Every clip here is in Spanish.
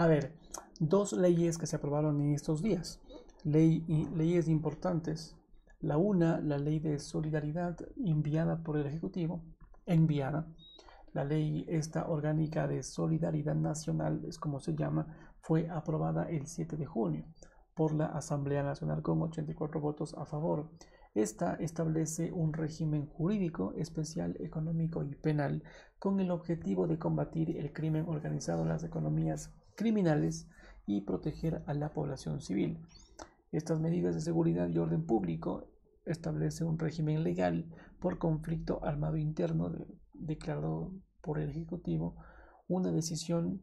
A ver, dos leyes que se aprobaron en estos días, leyes importantes. La ley de solidaridad enviada por el Ejecutivo, enviada. La ley esta orgánica de solidaridad nacional, es como se llama, fue aprobada el 7 de junio por la Asamblea Nacional con 84 votos a favor. Esta establece un régimen jurídico especial, económico y penal con el objetivo de combatir el crimen organizado en las economías criminales y proteger a la población civil. Estas medidas de seguridad y orden público establecen un régimen legal por conflicto armado interno declarado por el Ejecutivo, una decisión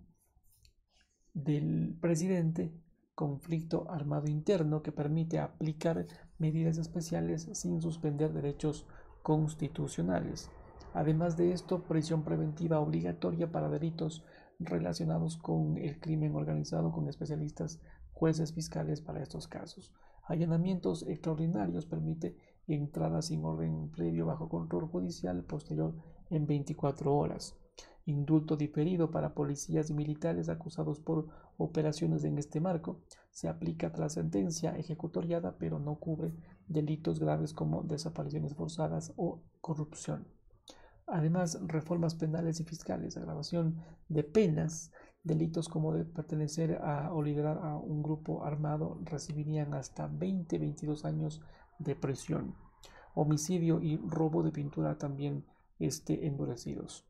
del presidente, conflicto armado interno que permite aplicar medidas especiales sin suspender derechos constitucionales. Además de esto, prisión preventiva obligatoria para delitos relacionados con el crimen organizado con especialistas, jueces, fiscales para estos casos. Allanamientos extraordinarios permite entrada sin orden previo bajo control judicial posterior en 24 horas. Indulto diferido para policías y militares acusados por operaciones en este marco. Se aplica tras sentencia ejecutoriada, pero no cubre delitos graves como desapariciones forzadas o corrupción. Además, reformas penales y fiscales, agravación de penas, delitos como de pertenecer a o liderar a un grupo armado recibirían hasta 22 años de prisión. Homicidio y robo de pintura también endurecidos.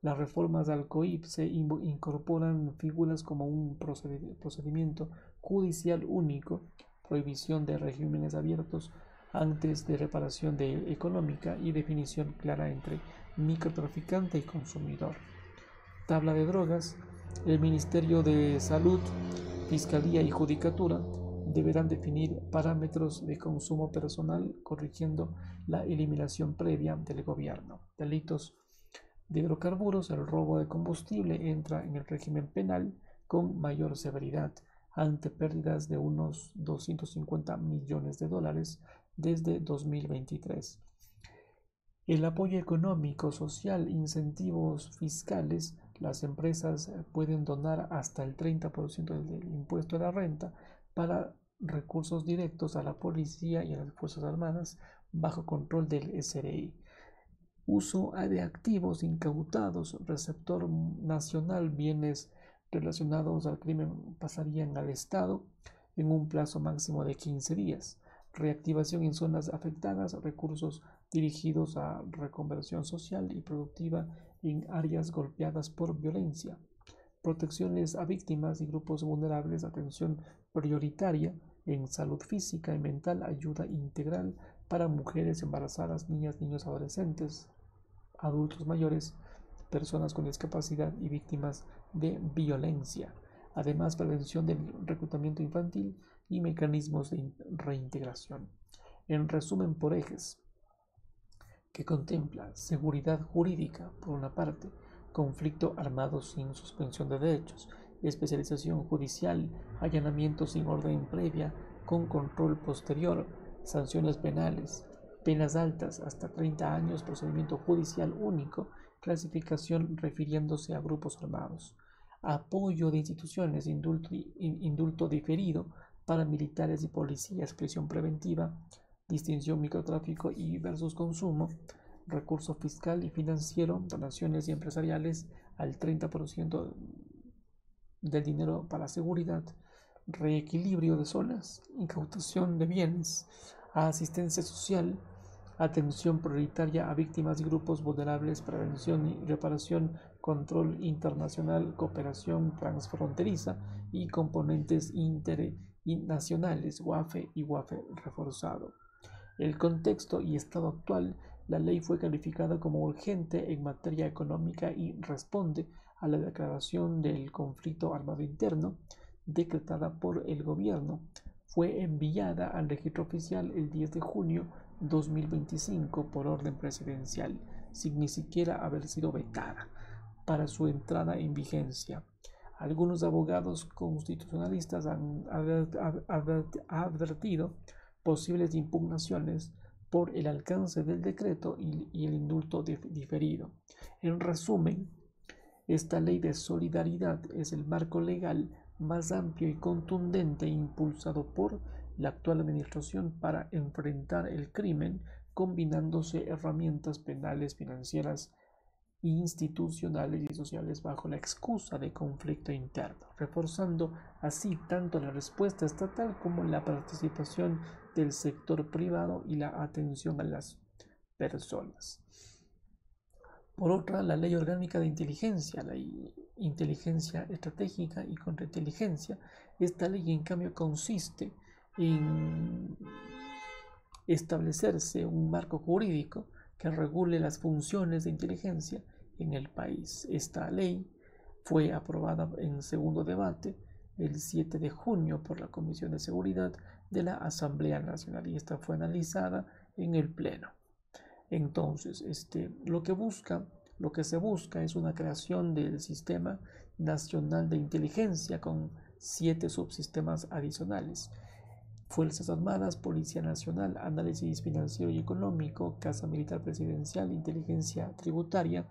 Las reformas al COIP se incorporan figuras como un procedimiento judicial único, prohibición de regímenes abiertos antes de reparación económica y definición clara entre microtraficante y consumidor. Tabla de drogas. El Ministerio de Salud, Fiscalía y Judicatura deberán definir parámetros de consumo personal, corrigiendo la eliminación previa del gobierno. Delitos de hidrocarburos, el robo de combustible entra en el régimen penal con mayor severidad ante pérdidas de unos 250 millones de dólares desde 2023. El apoyo económico, social, incentivos fiscales, las empresas pueden donar hasta el 30% del impuesto a la renta para recursos directos a la policía y a las Fuerzas Armadas bajo control del SRI. Uso de activos incautados, receptor nacional, bienes relacionados al crimen pasarían al Estado en un plazo máximo de 15 días. Reactivación en zonas afectadas, recursos dirigidos a reconversión social y productiva en áreas golpeadas por violencia. Protecciones a víctimas y grupos vulnerables, atención prioritaria en salud física y mental, ayuda integral para mujeres embarazadas, niñas, niños, adolescentes, adultos mayores, personas con discapacidad y víctimas de violencia. Además, prevención del reclutamiento infantil y mecanismos de reintegración. En resumen, por ejes, que contempla seguridad jurídica, por una parte, conflicto armado sin suspensión de derechos, especialización judicial, allanamiento sin orden previa, con control posterior, sanciones penales, penas altas hasta 30 años, procedimiento judicial único, clasificación refiriéndose a grupos armados, apoyo de instituciones, indulto diferido para militares y policías, prisión preventiva, distinción microtráfico y versus consumo, recurso fiscal y financiero, donaciones y empresariales al 30% del dinero para seguridad, reequilibrio de zonas, incautación de bienes, asistencia social, atención prioritaria a víctimas y grupos vulnerables, prevención y reparación, control internacional, cooperación transfronteriza y componentes internacionales, WAFE y WAFE reforzado. El contexto y estado actual, la ley fue calificada como urgente en materia económica y responde a la declaración del conflicto armado interno decretada por el gobierno. Fue enviada al registro oficial el 10 de junio 2025 por orden presidencial, sin ni siquiera haber sido vetada para su entrada en vigencia. Algunos abogados constitucionalistas han advertido posibles impugnaciones por el alcance del decreto y el indulto diferido. En resumen, esta ley de solidaridad es el marco legal más amplio y contundente impulsado por la actual administración para enfrentar el crimen, combinándose herramientas penales, financieras, institucionales y sociales bajo la excusa de conflicto interno, reforzando así tanto la respuesta estatal como la participación del sector privado y la atención a las personas. Por otra, la Ley Orgánica de Inteligencia, la inteligencia estratégica y contrainteligencia. Esta ley, en cambio, consiste en establecerse un marco jurídico que regule las funciones de inteligencia en el país. Esta ley fue aprobada en segundo debate el 7 de junio por la Comisión de Seguridad de la Asamblea Nacional y esta fue analizada en el Pleno. Entonces, lo que se busca es una creación del Sistema Nacional de Inteligencia con 7 subsistemas adicionales: Fuerzas Armadas, Policía Nacional, Análisis Financiero y Económico, Casa Militar Presidencial, Inteligencia Tributaria,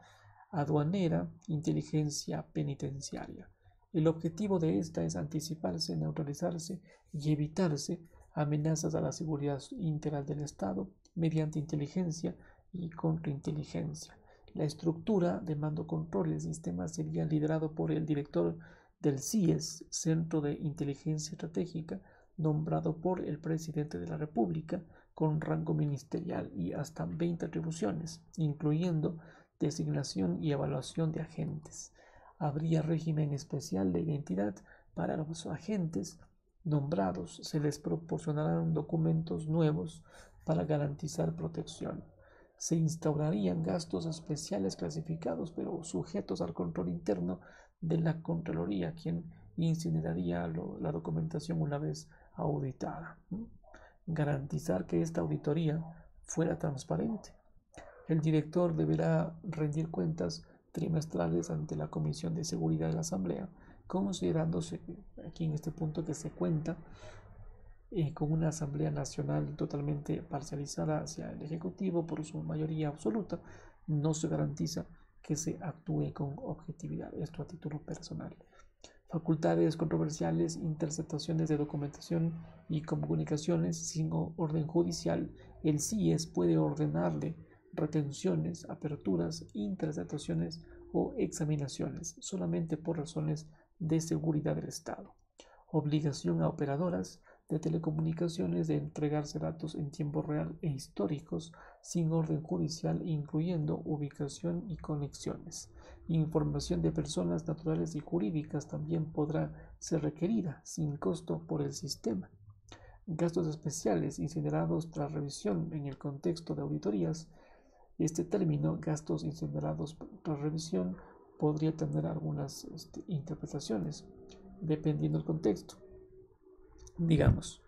Aduanera, Inteligencia Penitenciaria. El objetivo de esta es anticiparse, neutralizarse y evitarse amenazas a la seguridad integral del Estado mediante inteligencia y contrainteligencia. La estructura de mando-control del sistema sería liderado por el director del CIES, Centro de Inteligencia Estratégica, nombrado por el presidente de la República, con rango ministerial y hasta 20 atribuciones, incluyendo designación y evaluación de agentes. Habría régimen especial de identidad para los agentes nombrados. Se les proporcionarán documentos nuevos para garantizar protección. Se instaurarían gastos especiales clasificados, pero sujetos al control interno de la Contraloría, quien incineraría la documentación una vez auditada. Garantizar que esta auditoría fuera transparente. El director deberá rendir cuentas trimestrales ante la Comisión de Seguridad de la Asamblea, considerándose aquí en este punto que se cuenta con una Asamblea Nacional totalmente parcializada hacia el Ejecutivo por su mayoría absoluta. No se garantiza que se actúe con objetividad, esto a título personal. Facultades controversiales, interceptaciones de documentación y comunicaciones sin orden judicial. El CIES puede ordenarle retenciones, aperturas, interceptaciones o examinaciones solamente por razones de seguridad del Estado. Obligación a operadoras de telecomunicaciones de entregarse datos en tiempo real e históricos sin orden judicial, incluyendo ubicación y conexiones. Información de personas naturales y jurídicas también podrá ser requerida sin costo por el sistema. Gastos especiales incinerados tras revisión en el contexto de auditorías. Este término, gastos incinerados tras revisión, podría tener algunas interpretaciones dependiendo del contexto. Digamos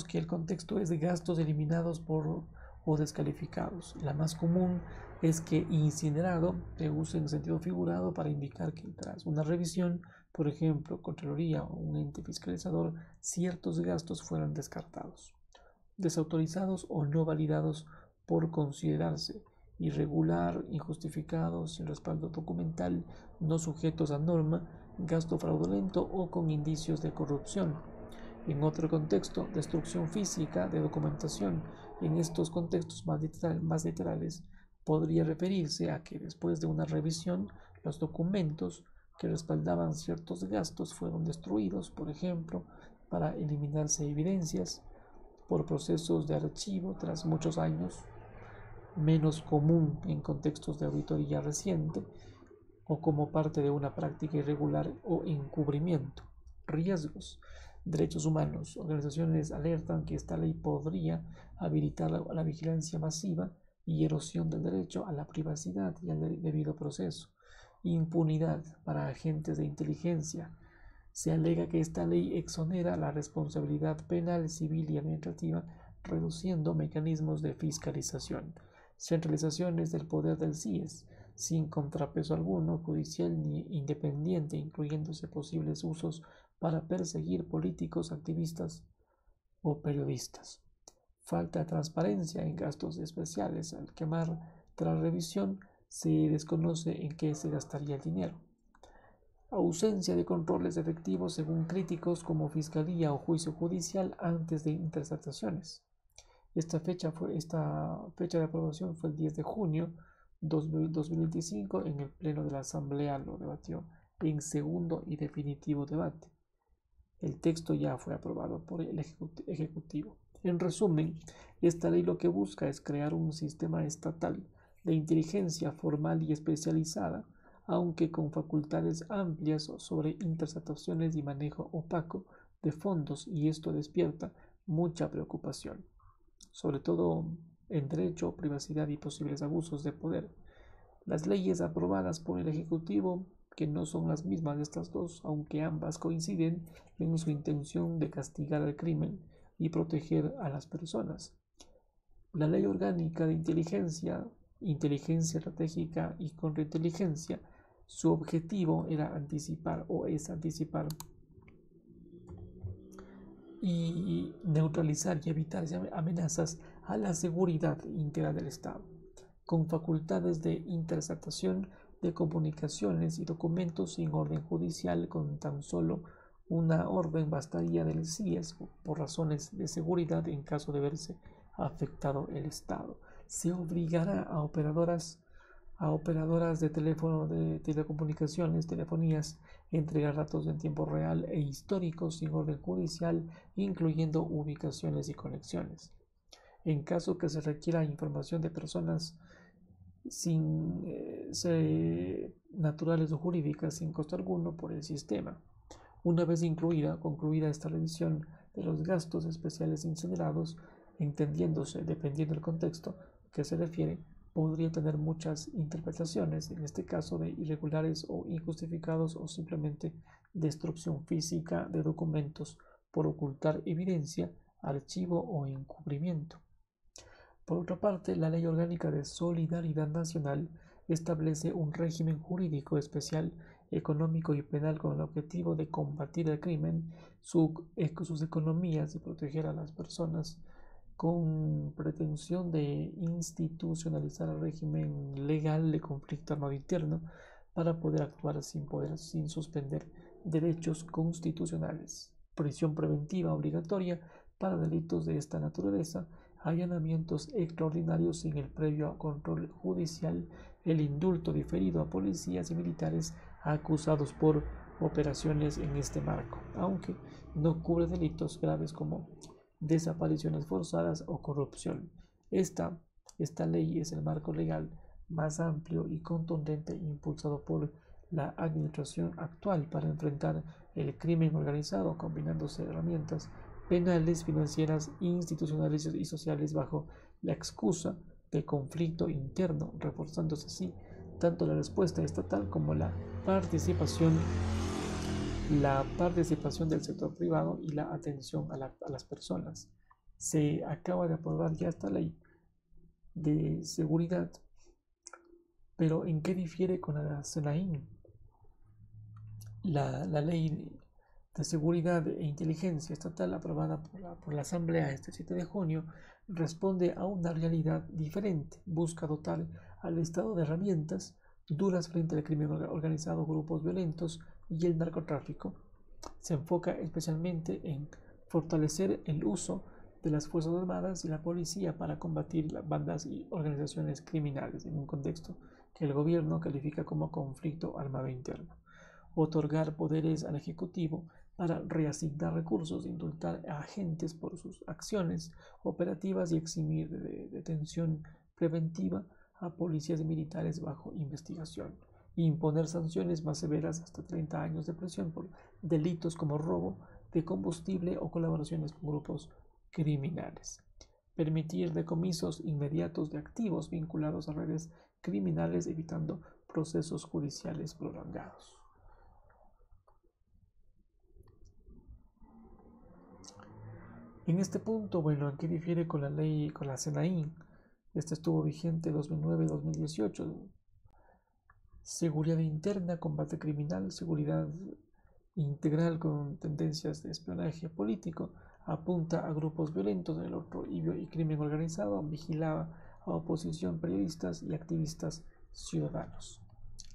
que el contexto es de gastos eliminados o descalificados. La más común es que incinerado se use en sentido figurado para indicar que tras una revisión, por ejemplo, Contraloría o un ente fiscalizador, ciertos gastos fueran descartados, desautorizados o no validados por considerarse irregular, injustificados, sin respaldo documental, no sujetos a norma, gasto fraudulento o con indicios de corrupción. En otro contexto, destrucción física de documentación. En estos contextos más literales, podría referirse a que después de una revisión, los documentos que respaldaban ciertos gastos fueron destruidos, por ejemplo, para eliminarse evidencias por procesos de archivo tras muchos años, menos común en contextos de auditoría reciente, o como parte de una práctica irregular o encubrimiento. Riesgos. Derechos humanos. Organizaciones alertan que esta ley podría habilitar la vigilancia masiva y erosión del derecho a la privacidad y al debido proceso. Impunidad para agentes de inteligencia. Se alega que esta ley exonera la responsabilidad penal, civil y administrativa, reduciendo mecanismos de fiscalización. Centralizaciones del poder del CIES, sin contrapeso alguno, judicial ni independiente, incluyéndose posibles usos para perseguir políticos, activistas o periodistas. Falta de transparencia en gastos especiales. Al quemar tras revisión, se desconoce en qué se gastaría el dinero. ausencia de controles efectivos según críticos como fiscalía o juicio judicial antes de interceptaciones. Esta fecha de aprobación fue el 10 de junio de 2025 en el Pleno de la Asamblea. Lo debatió en segundo y definitivo debate. El texto ya fue aprobado por el Ejecutivo. En resumen, esta ley lo que busca es crear un sistema estatal de inteligencia formal y especializada, aunque con facultades amplias sobre interceptaciones y manejo opaco de fondos, y esto despierta mucha preocupación, sobre todo en derecho, privacidad y posibles abusos de poder. Las leyes aprobadas por el Ejecutivo, que no son las mismas de estas dos, aunque ambas coinciden en su intención de castigar el crimen y proteger a las personas. La Ley Orgánica de Inteligencia Estratégica y Contrainteligencia, su objetivo era anticipar y neutralizar y evitar amenazas a la seguridad integral del Estado, con facultades de interceptación de comunicaciones y documentos sin orden judicial. Con tan solo una orden bastaría del CIES por razones de seguridad en caso de verse afectado el Estado. Se obligará a operadoras de teléfono, de telecomunicaciones, telefonías, entregar datos en tiempo real e históricos sin orden judicial, incluyendo ubicaciones y conexiones. En caso que se requiera información de personas sin ser naturales o jurídicas sin costo alguno por el sistema. Una vez concluida esta revisión de los gastos especiales incinerados, entendiéndose, dependiendo del contexto que se refiere, podría tener muchas interpretaciones, en este caso de irregulares o injustificados o simplemente destrucción física de documentos por ocultar evidencia, archivo o encubrimiento. Por otra parte, la Ley Orgánica de Solidaridad Nacional establece un régimen jurídico especial, económico y penal con el objetivo de combatir el crimen, sus economías y proteger a las personas, con pretensión de institucionalizar el régimen legal de conflicto armado interno para poder actuar sin suspender derechos constitucionales, prisión preventiva obligatoria para delitos de esta naturaleza, allanamientos extraordinarios sin el previo control judicial, el indulto diferido a policías y militares acusados por operaciones en este marco, aunque no cubre delitos graves como desapariciones forzadas o corrupción. Esta ley es el marco legal más amplio y contundente impulsado por la administración actual para enfrentar el crimen organizado, combinándose herramientas penales, financieras, institucionales y sociales bajo la excusa del conflicto interno, reforzándose así tanto la respuesta estatal como la participación del sector privado y la atención a las personas. Se acaba de aprobar ya esta ley de seguridad, pero ¿en qué difiere con la SENAIN? La ley de seguridad e inteligencia estatal aprobada por la Asamblea este 7 de junio responde a una realidad diferente. Busca dotar al Estado de herramientas duras frente al crimen organizado, grupos violentos y el narcotráfico. Se enfoca especialmente en fortalecer el uso de las Fuerzas Armadas y la policía para combatir las bandas y organizaciones criminales en un contexto que el gobierno califica como conflicto armado interno. Otorgar poderes al Ejecutivo para reasignar recursos, indultar a agentes por sus acciones operativas y eximir de detención preventiva a policías y militares bajo investigación. Imponer sanciones más severas, hasta 30 años de prisión por delitos como robo de combustible o colaboraciones con grupos criminales. Permitir decomisos inmediatos de activos vinculados a redes criminales, evitando procesos judiciales prolongados. En este punto, ¿en qué difiere con la ley, con la SENAIN? Esta estuvo vigente 2009-2018. Seguridad interna, combate criminal, seguridad integral con tendencias de espionaje político, apunta a grupos violentos. El otro, y crimen organizado, vigilaba a oposición, periodistas y activistas ciudadanos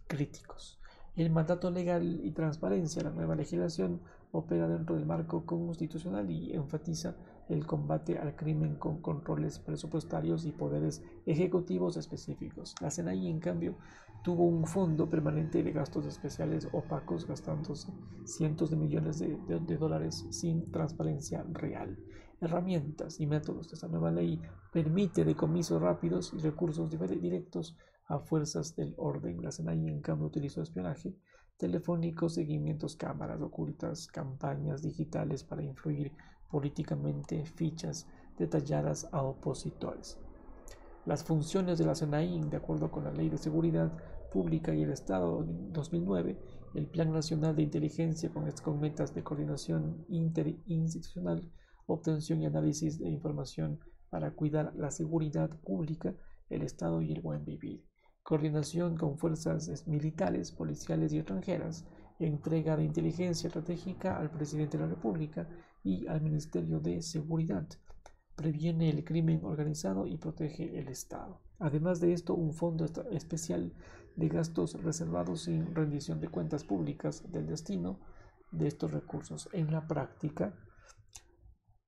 críticos. El mandato legal y transparencia. La nueva legislación opera dentro del marco constitucional y enfatiza el combate al crimen con controles presupuestarios y poderes ejecutivos específicos. La CNI, en cambio, tuvo un fondo permanente de gastos especiales opacos, gastándose cientos de millones de dólares sin transparencia real. Herramientas y métodos. Esta nueva ley permite decomisos rápidos y recursos directos a fuerzas del orden. La CNI, en cambio, utilizó espionaje telefónico, seguimientos, cámaras ocultas, campañas digitales para influir políticamente, fichas detalladas a opositores. Las funciones de la CNI, de acuerdo con la Ley de Seguridad Pública y el Estado 2009, el Plan Nacional de Inteligencia con metas de coordinación interinstitucional, obtención y análisis de información para cuidar la seguridad pública, el Estado y el buen vivir, coordinación con fuerzas militares, policiales y extranjeras, entrega de inteligencia estratégica al presidente de la República y al Ministerio de Seguridad, previene el crimen organizado y protege el Estado. Además de esto, un fondo especial de gastos reservados sin rendición de cuentas públicas del destino de estos recursos. En la práctica,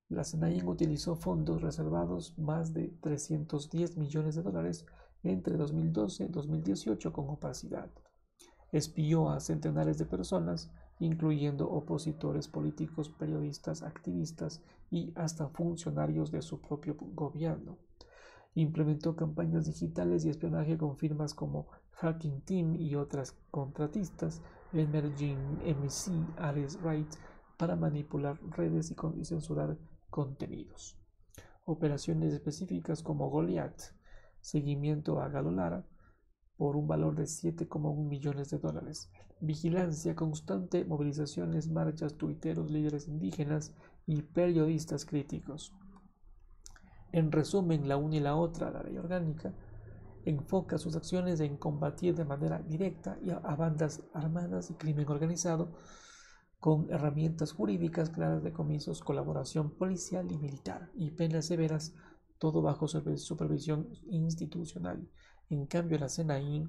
la CNI utilizó fondos reservados más de 310 millones de dólares entre 2012 y 2018 con opacidad. Espió a centenares de personas, incluyendo opositores políticos, periodistas, activistas y hasta funcionarios de su propio gobierno. Implementó campañas digitales y espionaje con firmas como Hacking Team y otras contratistas, Emerging MC, Alice Wright, para manipular redes y censurar contenidos. Operaciones específicas como Goliath, seguimiento a Galo Lara, por un valor de 7,1 millones de dólares. Vigilancia constante, movilizaciones, marchas, tuiteros, líderes indígenas y periodistas críticos. En resumen, la una y la otra, la ley orgánica, enfoca sus acciones en combatir de manera directa a bandas armadas y crimen organizado con herramientas jurídicas claras, decomisos, colaboración policial y militar y penas severas, todo bajo supervisión institucional. En cambio, la CNI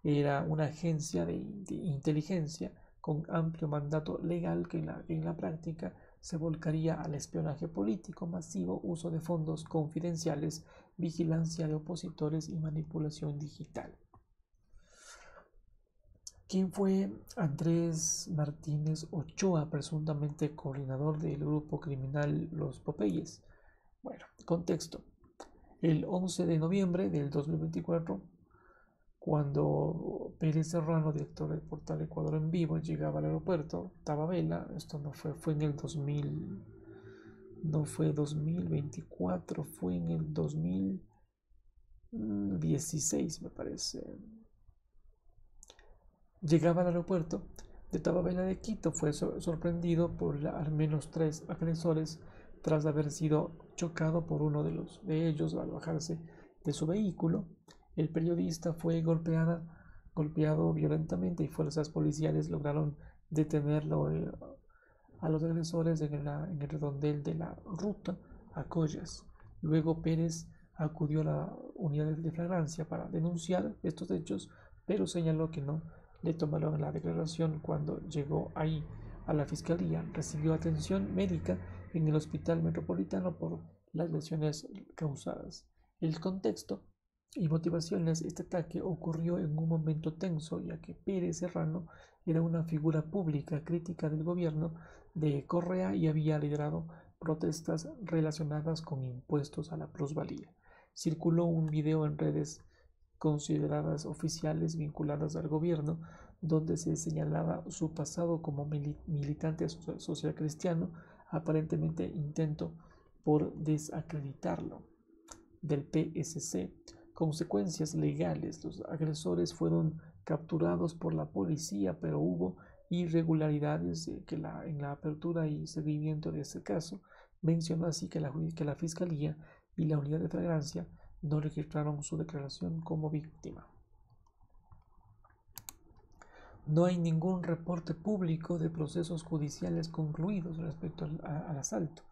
era una agencia de inteligencia con amplio mandato legal que en la práctica se volcaría al espionaje político masivo, uso de fondos confidenciales, vigilancia de opositores y manipulación digital. ¿Quién fue Andrés Martínez Ochoa, presuntamente coordinador del grupo criminal Los Popeyes? Bueno, contexto. El 11 de noviembre del 2024, cuando Pérez Serrano, director del portal Ecuador en Vivo, llegaba al aeropuerto Tababela, esto fue en el 2000, no fue 2024, fue en el 2016, me parece. Llegaba al aeropuerto de Tababela de Quito, fue sorprendido por al menos 3 agresores tras haber sido chocado por uno de ellos al bajarse de su vehículo. El periodista fue golpeado violentamente y fuerzas policiales lograron detenerlo a los agresores en el redondel de la ruta a Collas. Luego Pérez acudió a la unidad de flagrancia para denunciar estos hechos, pero señaló que no le tomaron la declaración. Cuando llegó ahí a la fiscalía, recibió atención médica en el Hospital Metropolitano por las lesiones causadas. El contexto y motivaciones. Este ataque ocurrió en un momento tenso, ya que Pérez Serrano era una figura pública crítica del gobierno de Correa y había liderado protestas relacionadas con impuestos a la plusvalía. Circuló un video en redes consideradas oficiales vinculadas al gobierno, donde se señalaba su pasado como militante social cristiano, aparentemente intento por desacreditarlo del PSC. Consecuencias legales. Los agresores fueron capturados por la policía, pero hubo irregularidades en la apertura y seguimiento de este caso. Mencionó así que la Fiscalía y la Unidad de Flagrancia no registraron su declaración como víctima. No hay ningún reporte público de procesos judiciales concluidos respecto al asalto.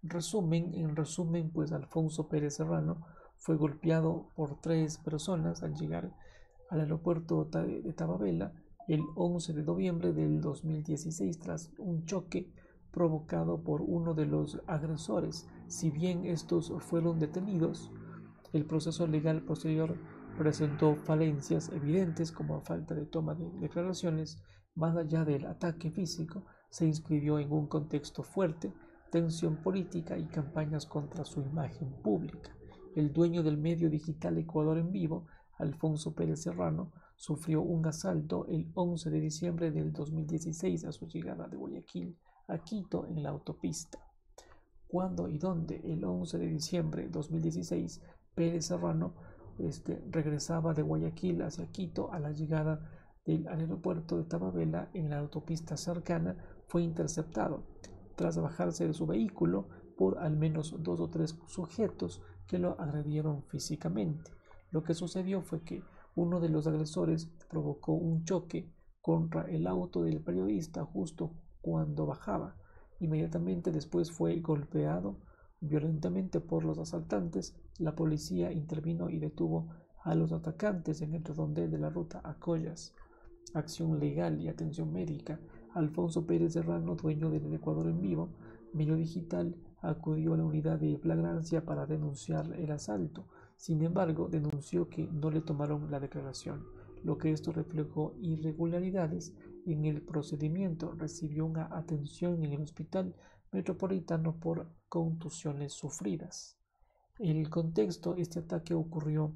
En resumen, pues Alfonso Pérez Serrano fue golpeado por 3 personas al llegar al aeropuerto de Tababela el 11 de noviembre del 2016 tras un choque provocado por uno de los agresores. Si bien estos fueron detenidos, el proceso legal posterior presentó falencias evidentes como falta de toma de declaraciones. Más allá del ataque físico, se inscribió en un contexto fuerte, tensión política y campañas contra su imagen pública. El dueño del medio digital Ecuador en Vivo, Alfonso Pérez Serrano, sufrió un asalto el 11 de diciembre del 2016 a su llegada de Guayaquil a Quito en la autopista. ¿Cuándo y dónde? El 11 de diciembre de 2016, Pérez Serrano regresaba de Guayaquil hacia Quito. A la llegada del aeropuerto de Tababela en la autopista cercana fue interceptado tras bajarse de su vehículo por al menos 2 o 3 sujetos que lo agredieron físicamente. Lo que sucedió fue que uno de los agresores provocó un choque contra el auto del periodista justo cuando bajaba. Inmediatamente después fue golpeado violentamente por los asaltantes. La policía intervino y detuvo a los atacantes en el redondel de la ruta a Collas. Acción legal y atención médica. Alfonso Pérez Serrano, dueño del Ecuador en Vivo, medio digital, acudió a la unidad de flagrancia para denunciar el asalto. Sin embargo, denunció que no le tomaron la declaración, lo que esto reflejó irregularidades en el procedimiento. Recibió una atención en el Hospital Metropolitano por contusiones sufridas. En el contexto, este ataque ocurrió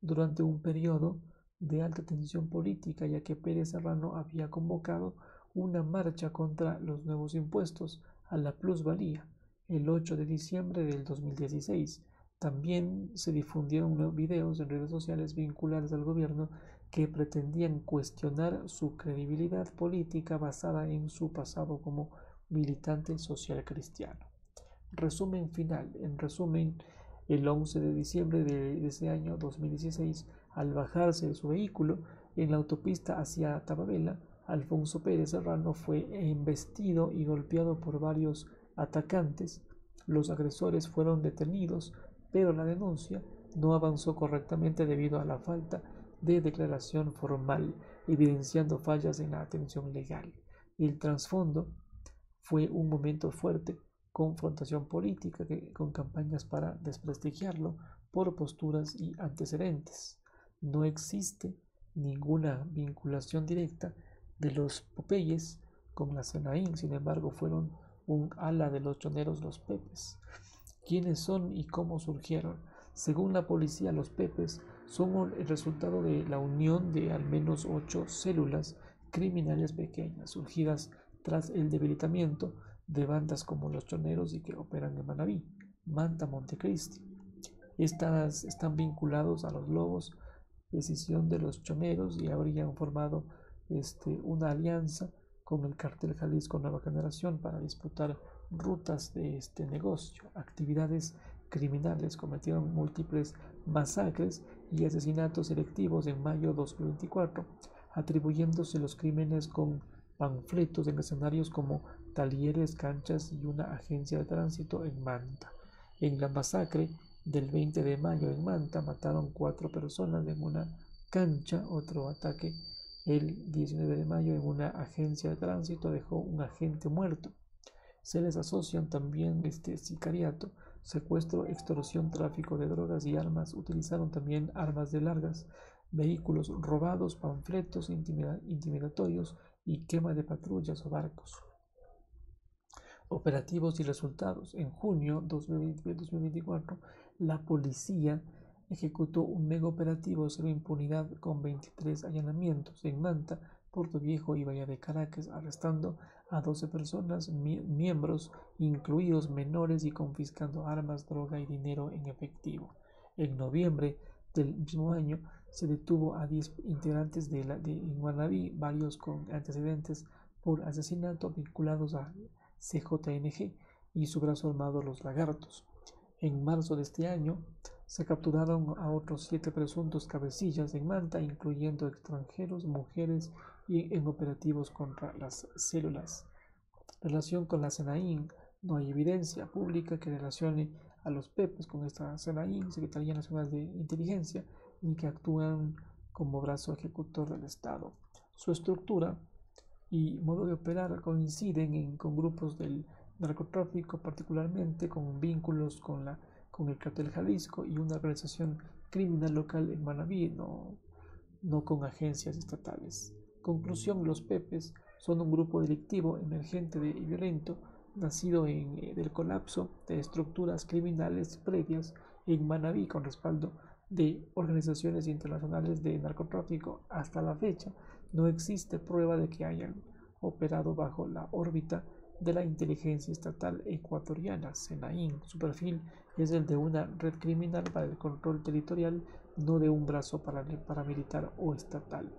durante un periodo de alta tensión política, ya que Pérez Serrano había convocado una marcha contra los nuevos impuestos a la plusvalía el 8 de diciembre del 2016. También se difundieron videos en redes sociales vinculados al gobierno que pretendían cuestionar su credibilidad política basada en su pasado como militante social cristiano. Resumen final. En resumen, el 11 de diciembre de ese año 2016, al bajarse de su vehículo en la autopista hacia Tababela, Alfonso Pérez Serrano fue embestido y golpeado por varios atacantes. Los agresores fueron detenidos, pero la denuncia no avanzó correctamente debido a la falta de declaración formal, evidenciando fallas en la atención legal. El trasfondo fue un momento fuerte, confrontación política con campañas para desprestigiarlo por posturas y antecedentes. No existe ninguna vinculación directa de los Popeyes con la Senaín, sin embargo fueron un ala de los choneros los Pepes. ¿Quiénes son y cómo surgieron? Según la policía, los Pepes son el resultado de la unión de al menos 8 células criminales pequeñas, surgidas tras el debilitamiento de bandas como los choneros y que operan en Manabí, Manta, Montecristi. Estas están vinculados a los lobos, decisión de los choneros, y habrían formado una alianza con el cartel Jalisco Nueva Generación para disputar rutas de este negocio. Actividades criminales: cometieron múltiples masacres y asesinatos selectivos en mayo de 2024, atribuyéndose los crímenes con panfletos en escenarios como talleres, canchas y una agencia de tránsito en Manta. En la masacre del 20 de mayo en Manta mataron 4 personas en una cancha. Otro ataque el 19 de mayo en una agencia de tránsito dejó un agente muerto. Se les asocian también sicariato, secuestro, extorsión, tráfico de drogas y armas. Utilizaron también armas de largas, vehículos robados, panfletos intimidatorios y quema de patrullas o barcos. Operativos y resultados. En junio 2024, la policía ejecutó un mega operativo cero impunidad con 23 allanamientos en Manta, Puerto Viejo y Bahía de Caracas, arrestando a 12 personas, miembros incluidos menores, y confiscando armas, droga y dinero en efectivo. En noviembre del mismo año se detuvo a 10 integrantes de Manabí, varios con antecedentes por asesinato vinculados a CJNG y su brazo armado Los Lagartos. En marzo de este año se capturaron a otros 7 presuntos cabecillas en Manta, incluyendo extranjeros, mujeres, y en operativos contra las células. Relación con la Senaín. No hay evidencia pública que relacione a los Pepes con esta Senaín, Secretaría Nacional de Inteligencia, ni que actúan como brazo ejecutor del Estado. Su estructura y modo de operar coinciden con grupos del narcotráfico, particularmente con vínculos con el cartel Jalisco y una organización criminal local en Manabí, no con agencias estatales. Conclusión, los Pepes son un grupo delictivo emergente y violento, nacido del colapso de estructuras criminales previas en Manabí con respaldo de organizaciones internacionales de narcotráfico. Hasta la fecha no existe prueba de que hayan operado bajo la órbita de la inteligencia estatal ecuatoriana, SENAIN. Su perfil es el de una red criminal para el control territorial, no de un brazo paramilitar o estatal.